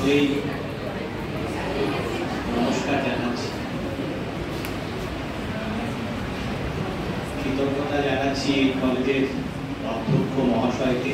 শুরুতেই নমস্কার জানাচ্ছি, কৃতজ্ঞতা জানাচ্ছি কলেজের অধ্যক্ষ মহাশয়কে,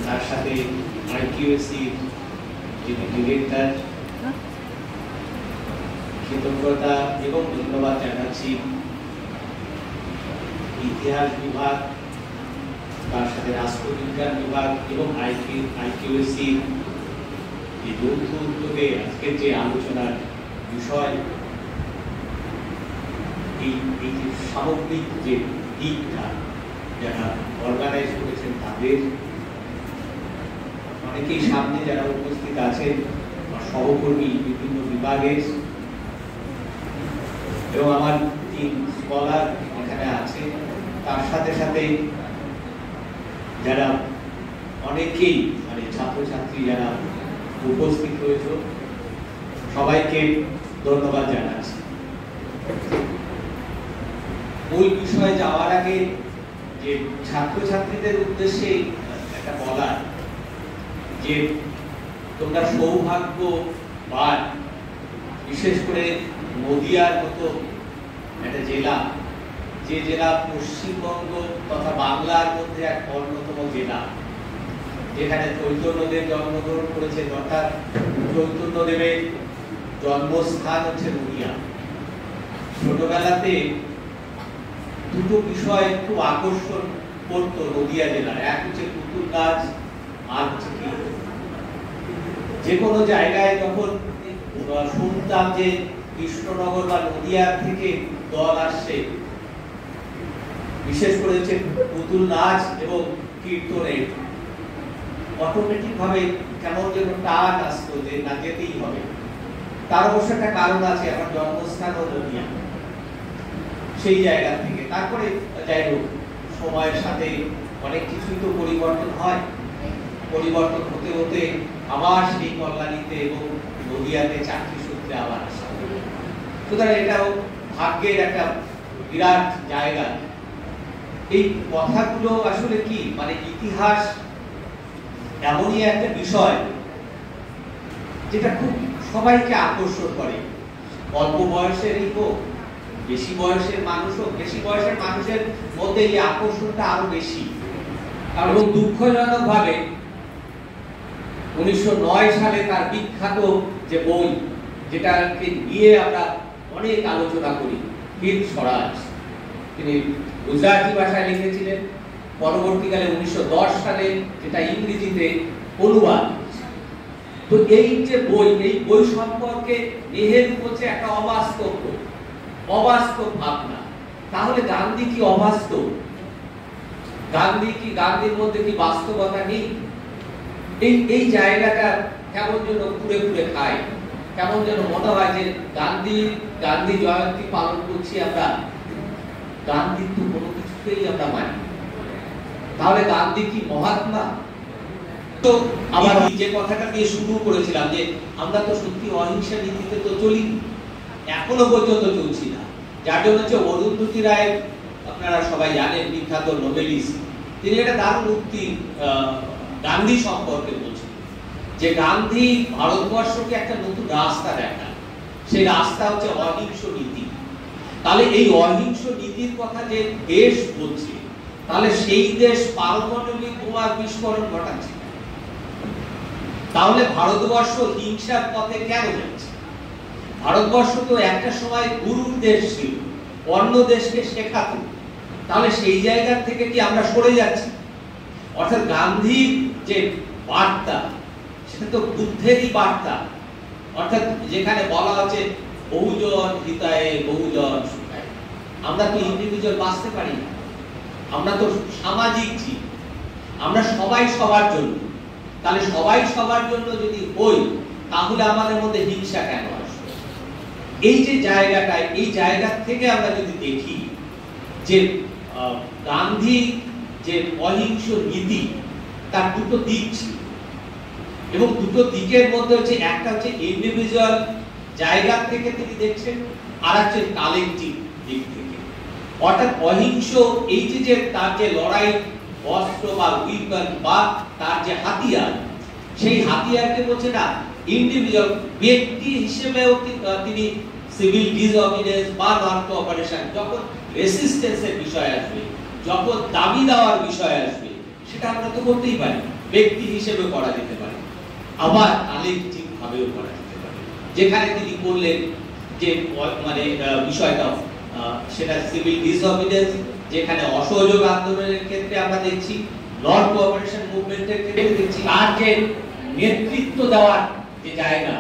তার সাথে আইকিউএসির যিনি ডিরেক্টর, কৃতজ্ঞতা এবং ধন্যবাদ জানাচ্ছি ইতিহাস বিভাগ, তার সাথে রাষ্ট্রবিজ্ঞান বিভাগ এবং আইকিউএসি এই যৌথ উদ্যোগে আজকের যে আলোচনার বিষয়, এই যে সামগ্রিক যে দিকটা যারা অর্গানাইজ করেছেন তাদের অনেকেই সামনে যারা উপস্থিত আছেন, সহকর্মী বিভিন্ন বিভাগের এবং আমার 3 স্কলার এখানে আছে, তার সাথে সাথে যারা অনেকেই মানে ছাত্রছাত্রী যারা উপস্থিত হয়েছে, সবাইকে ধন্যবাদ জানাচ্ছি। মূল বিষয়ে যাওয়ার আগে যে ছাত্রছাত্রীদের উদ্দেশ্যে একটা বলার যে তোমরা সৌভাগ্যবান, বিশেষ করে নদিয়ার মতো একটা জেলা, যে জেলা পশ্চিমবঙ্গ তথা বাংলার মধ্যে এক অন্যতম জেলা, যেখানে চৈতন্যদেব জন্মগ্রহণ করেছেন, অর্থাৎ চৈতন্যদেবের জন্মস্থান হচ্ছে নদিয়া। ছোটবেলাতে দুটো বিষয় খুব আকর্ষণ করতো নদিয়া জেলার, এক হচ্ছে পুতুল নাচ আর হচ্ছে কি, যে কোনো জায়গায় যখন শুনতাম যে কৃষ্ণনগর বা নদিয়া থেকে দল আসছে, বিশেষ করে হচ্ছে পুতুল নাচ এবং কীর্তনে, অটোমেটিক ভাবে কেমন যেন টান আসতো যে না যেতেই হবে। তার অবশ্য একটা কারণ আছে, আমার জন্মস্থান ও নদিয়া, সেই জায়গা থেকে। তারপরে যাই হোক, সময়ের সাথে অনেক কিছুই তো পরিবর্তন হয়, পরিবর্তন হতে হতে আবার সেই কল্যাণীতে এবং নদিয়াতে চাকরি সূত্রে আবার আসা। সুতরাং এটাও ভাগ্যের একটা বিরাট জায়গা। এই কথাগুলো আসলে কি, মানে ইতিহাস এমনই একটা বিষয় যেটা খুব সবাইকে আকর্ষণ করে, অল্প বয়সেরই হোক, বেশি বয়সের মানুষ হোক, বেশি বয়সের মানুষের মধ্যে এই আকর্ষণটা আরো বেশি। এবং দুঃখজনক ভাবে 1909 সালে তার বিখ্যাত যে বই, যেটাকে নিয়ে আমরা অনেক আলোচনা করি, হিন্দ স্বরাজ, তিনি গুজরাটি ভাষায় লিখেছিলেন, পরবর্তীকালে 1910 সালে যেটা ইংরেজিতে অনুবাদ। তো এই যে বই, এই বই সম্পর্কে নেহেরু বলছে একটা অবাস্তব ভাবনা। তাহলে গান্ধী কি অবাস্তব? গান্ধীর মধ্যে কি বাস্তবতা নেই? এই জায়গাটা কেমন যেন ঘুরে ঘুরে খায়, কেমন যেন মনে হয় যে গান্ধী জয়ন্তী পালন করছি আমরা, গান্ধীর তো কোনো কিছুতেই আমরা মানি। তাহলে গান্ধী কি মহাত্মা? তো আবার যে কথাটা দিয়ে শুরু করেছিলাম যে আমরা তো সত্যি অহিংসা নীতিতে তো চলি, এখনো পর্যন্ত চলছি না। যার জন্য হচ্ছে অরুন্ধতী রায়, আপনারা সবাই জানেন, বিখ্যাত নোবেলিস্ট, তিনি একটা দারুণ উক্তি গান্ধী সম্পর্কে বলছেন যে গান্ধী ভারতবর্ষকে একটা নতুন রাস্তা দেখান, সেই রাস্তা হচ্ছে অহিংস নীতি। তাহলে এই অহিংস নীতির কথা যে দেশ বলছে, তাহলে সেই দেশ পারমাণবিক বোমার বিস্ফোরণ ঘটাচ্ছে। তাহলে ভারতবর্ষ হিংসার পথে কেন যাচ্ছে? ভারতবর্ষ তো একটা সময় গুরুর দেশ ছিল, অন্য দেশকে শেখাতো। তাহলে সেই জায়গা থেকে কি আমরা সরে যাচ্ছি? অর্থাৎ গান্ধীর যে বার্তা, সেটা তো বুদ্ধেরই বার্তা। অর্থাৎ যেখানে বলা হচ্ছে বহুজন হিতায়ে বহুজন সুখায়ে, আমরা তো ইন্ডিভিজুয়াল বাঁচতে পারি না, আমরা তো সামাজিক জীব, আমরা সবাই সবার জন্য। তাহলে সবাই সবার জন্য যদি হই, তাহলে আমাদের মধ্যে হিংসা কেন আসবে? এই যে জায়গাটায়, এই জায়গা থেকে আমরা যদি দেখি যে গান্ধী যে অহিংস নীতি, তার দুটো দিক ছিল, এবং দুটো দিকের মধ্যে হচ্ছে একটা হচ্ছে ইন্ডিভিজুয়াল জায়গা থেকে তিনি দেখছেন, আর হচ্ছে কালেকটিভ দিক থেকে। অর্থাৎ অহিংস এই যে তার যে লড়াই অস্ত্র বা উইপন বা তার যে হাতিয়ার, সেই হাতিয়ারকে বলছে না ইন্ডিভিজুয়াল ব্যক্তি হিসেবেও তিনি সিভিল ডিসঅবিডিয়েন্স বা নন কোঅপারেশন, যখন রেসিস্টেন্সের বিষয় আসবে, যখন দাবি দেওয়ার বিষয় আসবে, সেটা আমরা তো করতেই পারি, ব্যক্তি হিসেবে করা যেতে পারে, আবার কালেকটিভ ভাবেও করা যেতে পারে। যেখানে তিনি করলেন যে মানে বিষয়টা সেটা সিভিল ডিসঅবিডিয়েন্স, যেখানে অসহযোগ আন্দোলনের ক্ষেত্রে আমরা দেখছি, নন কোঅপারেশন মুভমেন্টের ক্ষেত্রে দেখছি, আর যে নেতৃত্ব দেওয়ার যে জায়গা,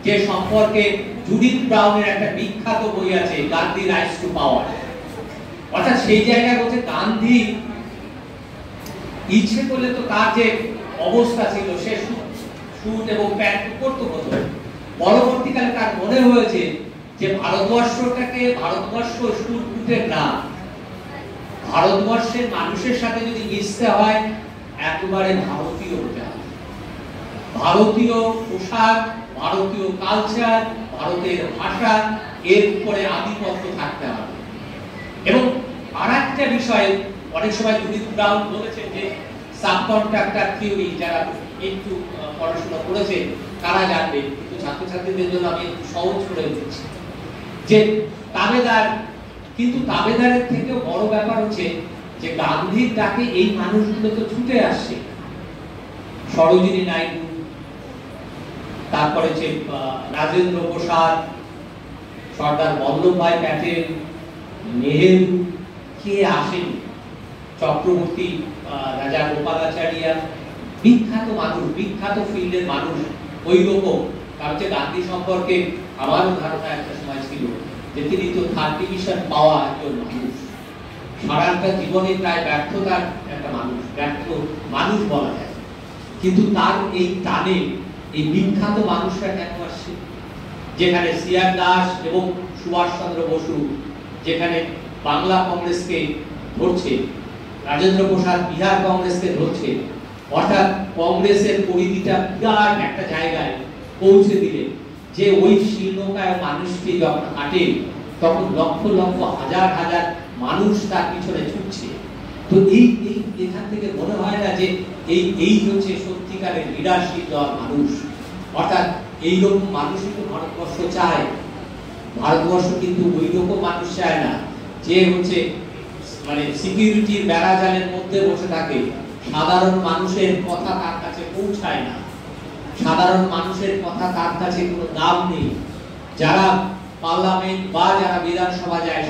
যে সম্পর্কে জুডিথ ব্রাউনের একটা বিখ্যাত বই আছে গান্ধী রাইজ টু পাওয়ার, অর্থাৎ সেই জায়গায় বলছে গান্ধী ইচ্ছে করলে তো তার যে অবস্থা ছিল সে স্যুট এবং প্যান্ট পরতে হতো, পরবর্তীকালে তার মনে হয়েছে যে ভারতবর্ষটাকে ভারতবর্ষ স্যুট বুটের না, ভারতবর্ষের মানুষের সাথে যদি মিশতে হয় একেবারে ভারতীয় হতে হবে, ভারতীয় পোশাক, ভারতীয় কালচার, ভারতের ভাষা, এর উপরে আধিপত্য থাকতে হবে। এবং আরেকটা বিষয় অনেক সময় জুডিথ ব্রাউন বলেছেন যে সাবকন্ট্রাক্টর থিওরি, যারা একটু পড়াশোনা করেছে তারা জানবে, কিন্তু ছাত্রছাত্রীদের জন্য আমি একটু সহজ করে দিচ্ছি যে তাবেদার, কিন্তু তাবেদারের থেকেও বড় ব্যাপার হচ্ছে যে গান্ধীর ডাকে এই মানুষগুলো তো ছুটে আসছে, সরোজিনী নাইডু, তারপরে যে রাজেন্দ্র প্রসাদ, সর্দার বল্লভভাই প্যাটেল, নেহেরু, কে আসেনি, চক্রবর্তী, রাজা গোপালাচারিয়া, বিখ্যাত মানুষ, বিখ্যাত ফিল্ডের মানুষ ওই রকম। কারণ হচ্ছে গান্ধী সম্পর্কে আমারও ধারণা একটা সময় ছিল যে তিনি তো থার্ড ডিভিশন পাওয়া একজন মানুষ, সারাটা জীবনে প্রায় ব্যর্থতার একটা মানুষ, ব্যর্থ মানুষ বলা যায়, কিন্তু তার এই টানে এই বিখ্যাত মানুষরা কেন আসছে? যেখানে সিআর দাস এবং সুভাষচন্দ্র বসু যেখানে বাংলা কংগ্রেসকে ধরছে, রাজেন্দ্র প্রসাদ বিহার কংগ্রেসকে ধরছে, অর্থাৎ কংগ্রেসের পরিধিটা বিরাট একটা জায়গায় পৌঁছে দিলে যে ওই শীর্ণকায় মানুষটি যখন হাঁটে তখন লক্ষ লক্ষ হাজার হাজার মানুষ তার পিছনে ছুটছে। তো এই এখান থেকে মনে হয় না যে এই হচ্ছে সত্যিকারের লিডারশিপ দেওয়ার মানুষ, অর্থাৎ এইরকম মানুষই তো ভারতবর্ষ চায়। ভারতবর্ষ কিন্তু ওই রকম মানুষ চায় না যে হচ্ছে মানে সিকিউরিটির বেড়াজালের মধ্যে বসে থাকে, সাধারণ মানুষের কথা তার কাছে পৌঁছায় না, সাধারণ মানুষের কথা তার কাছে কোনো দাম নেই। যারা পার্লামেন্ট বা যারা বিধানসভা যায়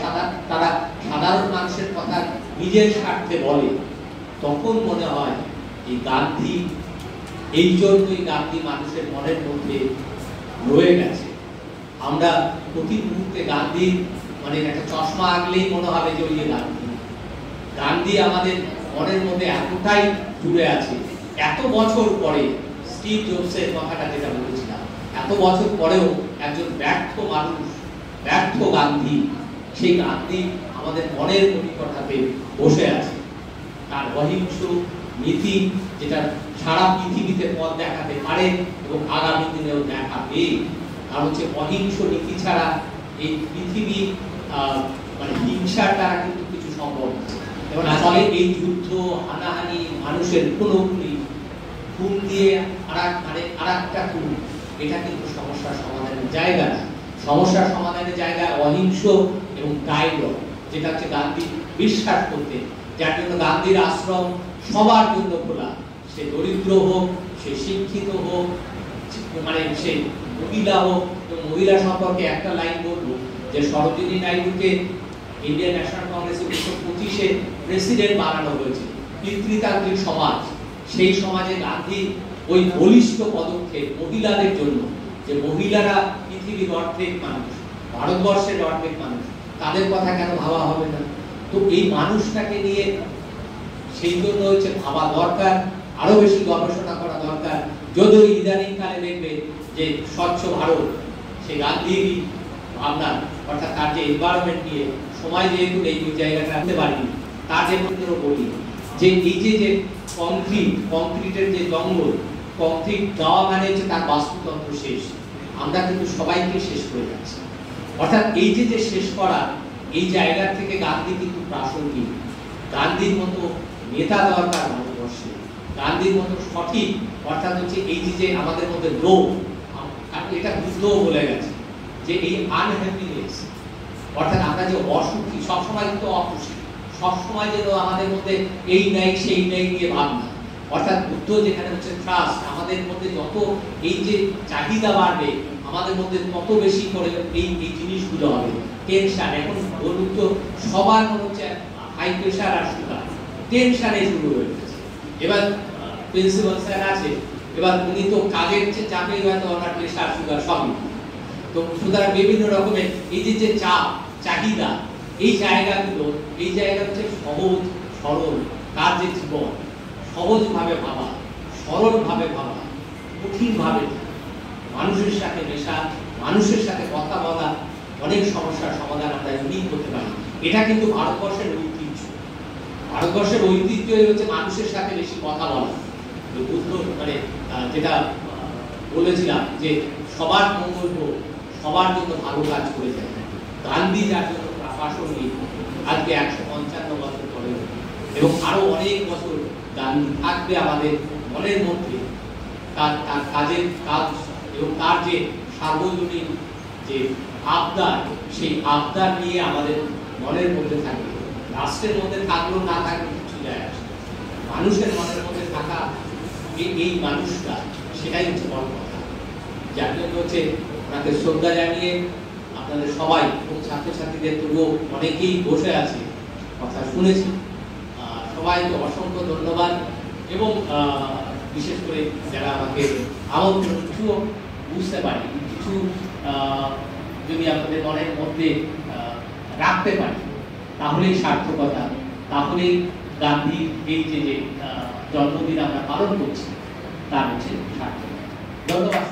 তারা সাধারণ মানুষের কথা নিজের স্বার্থে বলে, তখন মনে হয় এই গান্ধী, এই জন্যই গান্ধী মানুষের মনের মধ্যে রয়ে গেছে। আমরা প্রতি মুহূর্তে গান্ধী মানে একটা চশমা আঁকলেই মনে হবে যে ওই গান্ধী, গান্ধী আমাদের মনের মধ্যে এতটাই জুড়ে আছে। এত বছর পরে স্টিভ জবসের কথাটা যেটা বলেছিলাম, এত বছর পরেও একজন ব্যর্থ মানুষ, ব্যর্থ গান্ধী, সেই গান্ধী আমাদের মনের মণিকোঠাতে বসে আছে। তার অহিংস নীতি যেটা সারা পৃথিবীতে পথ দেখাতে পারে এবং আগামী দিনেও দেখাবে। কারণ হচ্ছে অহিংস নীতি ছাড়া এই পৃথিবী মানে হিংসার দ্বারা কিন্তু কিছু সম্ভব না। এবং আসলে এই যুদ্ধ, হানাহানি, মানুষের খুনোখুনি, খুন দিয়ে আরেকটা খুন, এটা কিন্তু সমস্যার সমাধানের জায়গা না। সমস্যার সমাধানের জায়গা অহিংস এবং ডায়লগ, যেটা হচ্ছে গান্ধী বিশ্বাস করতেন, যার জন্য গান্ধীর আশ্রম সবার জন্য খোলা, সে দরিদ্র হোক, সে শিক্ষিত হোক, মানে সে মহিলা হোক। তো মহিলা সম্পর্কে একটা লাইন বলবো যে সরোজিনী নাইডুকে ইন্ডিয়ান ন্যাশনাল কংগ্রেস 1925-এ প্রেসিডেন্ট বানানো হয়েছে, পিতৃতান্ত্রিক সমাজ, সেই সমাজে গান্ধী ওই বলিষ্ঠ পদক্ষেপ মহিলাদের জন্য, যে মহিলারা পৃথিবীর অর্ধেক মানুষ, ভারতবর্ষের অর্ধেক মানুষ, তাদের কথা কেন ভাবা হবে না? তো এই মানুষটাকে নিয়ে সেই জন্য হচ্ছে ভাবা দরকার, আরো বেশি গবেষণা করা দরকার। যদিও ইদানিং কালে দেখবে যে স্বচ্ছ ভারত, সে গান্ধীর ভাবনা, অর্থাৎ তার যে এনভায়রনমেন্ট নিয়ে সময় যেহেতু এই জায়গাটা রাখতে পারিনি, তার যে ক্ষেত্রে বলি যে এই যে কংক্রিটের যে জঙ্গল, কংক্রিট দেওয়া মানে হচ্ছে তার বাস্তুতন্ত্র শেষ। আমরা কিন্তু সবাইকে শেষ করে যাচ্ছি, অর্থাৎ এই যে শেষ করা, এই জায়গা থেকে গান্ধী কিন্তু প্রাসঙ্গিক। গান্ধীর মতো নেতা দরকার ভারতবর্ষে, গান্ধীর মতো সঠিক, অর্থাৎ হচ্ছে এই যে আমাদের মধ্যে লোভ, এটা বুদ্ধও বলে গেছে যে এই আনহ্যাপিনেস, অর্থাৎ আমরা যে অসুখী, সবসময় কিন্তু অখুশি, সবসময় যেন আমাদের মধ্যে এই নাই সেই নাই নিয়ে ভাবনা, অর্থাৎ বুদ্ধ যেখানে হচ্ছে ট্রাস্ট, আমাদের মধ্যে যত এই যে চাহিদা বাড়বে আমাদের মধ্যে তত বেশি করে এই জিনিসগুলো হবে। টেনশন, এখন বলুন তো সবার মনে হচ্ছে হাই প্রেশার আর সুগার, টেনশনে শুরু হয়ে গেছে। এবার প্রিন্সিপাল স্যার আছে, এবার উনি তো কাজের চাপে হয়তো ওনার প্রেশার সুগার সবই, তো সুতরাং বিভিন্ন রকমের এই যে চাপ চাহিদা, এই জায়গাগুলো, এই জায়গা হচ্ছে সহজ সরল কাজের জীবন, সহজভাবে ভাবা, সরলভাবে ভাবা, কঠিনভাবে মানুষের সাথে মেশা, মানুষের সাথে কথা বলা, অনেক সমস্যার সমাধান আমরা ইউনিক করতে পারি। এটা কিন্তু ভারতবর্ষের ঐতিহ্য। ভারতবর্ষের ঐতিহ্যই হচ্ছে মানুষের সাথে বেশি কথা বলা। বুদ্ধ মানে যেটা বলেছিলাম যে সবার মঙ্গল হোক, সবার জন্য ভালো কাজ করে যায়। গান্ধী যার জন্য প্রাসঙ্গিক আজকে 155 বছর পরে, এবং আরো অনেক বছর গান্ধী থাকবে আমাদের মনের মধ্যে। তার কাজের কাজ এবং তার যে সার্বজনীন যে আবদার, সেই আবদার নিয়ে আমাদের মনের মধ্যে থাকবে। রাষ্ট্রের মধ্যে থাকলেও না থাকলেও কিছু যায় আসে, মানুষের মনের মধ্যে থাকা এই মানুষটা, সেটাই হচ্ছে বড় কথা। যার জন্য হচ্ছে ওনাকে শ্রদ্ধা জানিয়ে আপনাদের সবাই এবং ছাত্রছাত্রীদের তবুও অনেকেই বসে আছে, কথা শুনেছি, সবাইকে অসংখ্য ধন্যবাদ। এবং বিশেষ করে যারা আমাকে আমন্ত্রণ, কিছুও বুঝতে পারি, কিছু যদি আপনাদের মনের মধ্যে রাখতে পারি তাহলেই সার্থকতা, তাহলেই গান্ধীর এই যে জন্মদিন আমরা পালন করছি তার হচ্ছে সার্থকতা। ধন্যবাদ।